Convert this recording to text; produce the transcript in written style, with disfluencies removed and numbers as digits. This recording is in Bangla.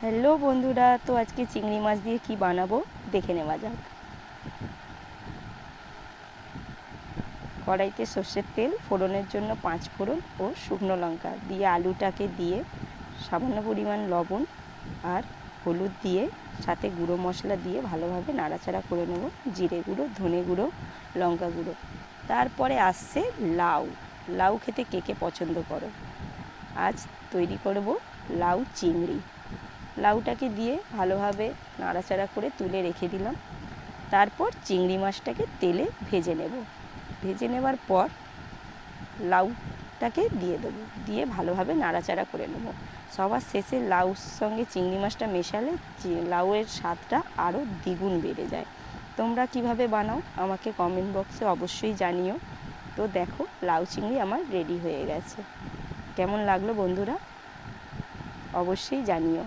হ্যালো বন্ধুরা, তো আজকে চিংড়ি মাছ দিয়ে কি বানাবো দেখে নেওয়া যাক। কড়াইতে সর্ষের তেল, ফোড়নের জন্য 5 ফোড়ন ও শুকনো লঙ্কা দিয়ে আলুটাকে দিয়ে সামান্য পরিমাণ লবণ আর হলুদ দিয়ে সাথে গুঁড়ো মশলা দিয়ে ভালোভাবে নাড়াচাড়া করে নেব। জিরে গুঁড়ো, ধনে গুঁড়ো, লঙ্কা গুঁড়ো। তারপরে আসছে লাউ। লাউ খেতে কে কে পছন্দ করো? আজ তৈরি করব লাউ চিংড়ি। লাউটাকে দিয়ে ভালোভাবে নাড়াচাড়া করে তুলে রেখে দিলাম। তারপর চিংড়ি মাছটাকে তেলে ভেজে নেব। ভেজে নেবার পর লাউটাকে দিয়ে দেবো, দিয়ে ভালোভাবে নাড়াচাড়া করে নেব। সবার শেষে লাউর সঙ্গে চিংড়ি মাছটা মেশালে লাউয়ের স্বাদটা আরও দ্বিগুণ বেড়ে যায়। তোমরা কিভাবে বানাও আমাকে কমেন্ট বক্সে অবশ্যই জানিও। তো দেখো, লাউ চিংড়ি আমার রেডি হয়ে গেছে। কেমন লাগলো বন্ধুরা অবশ্যই জানিও।